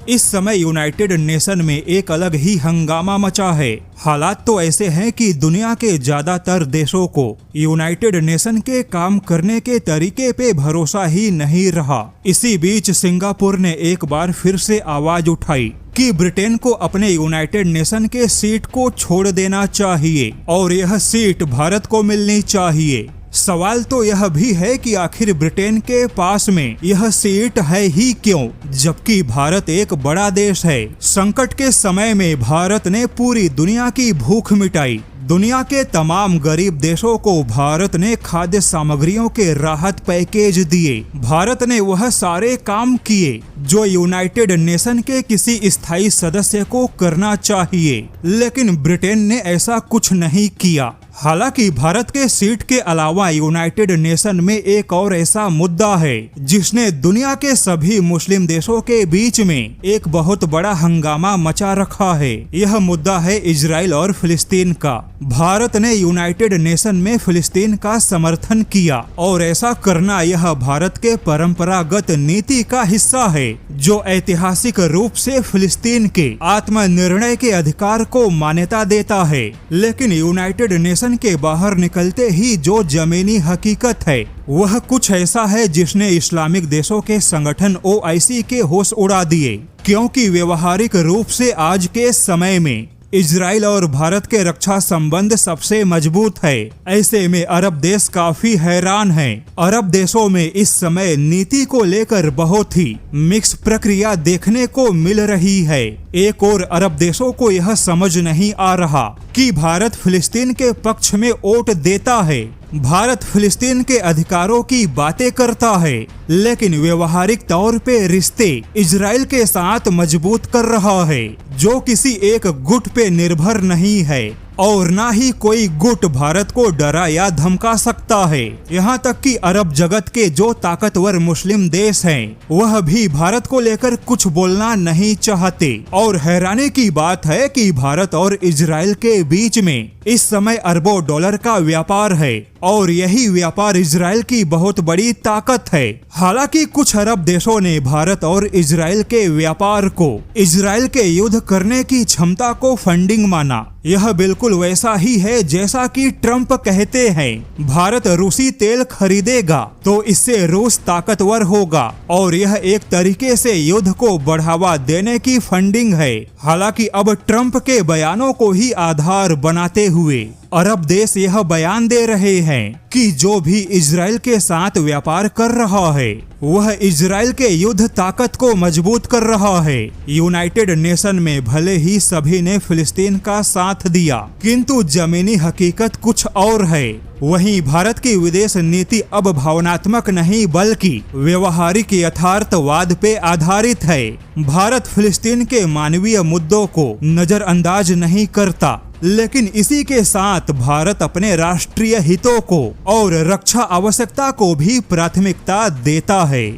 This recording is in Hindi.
इस समय यूनाइटेड नेशन में एक अलग ही हंगामा मचा है। हालात तो ऐसे हैं कि दुनिया के ज्यादातर देशों को यूनाइटेड नेशन के काम करने के तरीके पे भरोसा ही नहीं रहा। इसी बीच सिंगापुर ने एक बार फिर से आवाज उठाई कि ब्रिटेन को अपने यूनाइटेड नेशन के सीट को छोड़ देना चाहिए और यह सीट भारत को मिलनी चाहिए। सवाल तो यह भी है कि आखिर ब्रिटेन के पास में यह सीट है ही क्यों, जबकि भारत एक बड़ा देश है। संकट के समय में भारत ने पूरी दुनिया की भूख मिटाई। दुनिया के तमाम गरीब देशों को भारत ने खाद्य सामग्रियों के राहत पैकेज दिए। भारत ने वह सारे काम किए जो यूनाइटेड नेशन के किसी स्थायी सदस्य को करना चाहिए, लेकिन ब्रिटेन ने ऐसा कुछ नहीं किया। हालांकि भारत के सीट के अलावा यूनाइटेड नेशन में एक और ऐसा मुद्दा है जिसने दुनिया के सभी मुस्लिम देशों के बीच में एक बहुत बड़ा हंगामा मचा रखा है। यह मुद्दा है इजराइल और फिलिस्तीन का। भारत ने यूनाइटेड नेशन में फिलिस्तीन का समर्थन किया और ऐसा करना यह भारत के परंपरागत नीति का हिस्सा है जो ऐतिहासिक रूप से फिलिस्तीन के आत्मनिर्णय के अधिकार को मान्यता देता है। लेकिन यूनाइटेड नेशन के बाहर निकलते ही जो जमीनी हकीकत है वह कुछ ऐसा है जिसने इस्लामिक देशों के संगठन OIC के होश उड़ा दिए, क्योंकि व्यवहारिक रूप से आज के समय में इजराइल और भारत के रक्षा संबंध सबसे मजबूत है। ऐसे में अरब देश काफी हैरान हैं। अरब देशों में इस समय नीति को लेकर बहुत ही मिक्स प्रक्रिया देखने को मिल रही है। एक और अरब देशों को यह समझ नहीं आ रहा कि भारत फिलिस्तीन के पक्ष में वोट देता है, भारत फिलिस्तीन के अधिकारों की बातें करता है, लेकिन व्यवहारिक तौर पे रिश्ते इजराइल के साथ मजबूत कर रहा है जो किसी एक गुट पे निर्भर नहीं है और ना ही कोई गुट भारत को डरा या धमका सकता है। यहाँ तक कि अरब जगत के जो ताकतवर मुस्लिम देश हैं, वह भी भारत को लेकर कुछ बोलना नहीं चाहते। और हैरानी की बात है कि भारत और इजराइल के बीच में इस समय अरबों डॉलर का व्यापार है और यही व्यापार इजराइल की बहुत बड़ी ताकत है। हालांकि कुछ अरब देशों ने भारत और इजराइल के व्यापार को इजराइल के युद्ध करने की क्षमता को फंडिंग माना। यह बिल्कुल वैसा ही है जैसा कि ट्रंप कहते हैं, भारत रूसी तेल खरीदेगा तो इससे रूस ताकतवर होगा और यह एक तरीके से युद्ध को बढ़ावा देने की फंडिंग है। हालांकि अब ट्रंप के बयानों को ही आधार बनाते हुए अरब देश यह बयान दे रहे हैं कि जो भी इजराइल के साथ व्यापार कर रहा है वह इजराइल के युद्ध ताकत को मजबूत कर रहा है। यूनाइटेड नेशन में भले ही सभी ने फिलिस्तीन का साथ दिया, किंतु जमीनी हकीकत कुछ और है। वहीं भारत की विदेश नीति अब भावनात्मक नहीं बल्कि व्यवहारिक यथार्थवाद पे आधारित है। भारत फिलिस्तीन के मानवीय मुद्दों को नजरअंदाज नहीं करता, लेकिन इसी के साथ भारत अपने राष्ट्रीय हितों को और रक्षा आवश्यकता को भी प्राथमिकता देता है।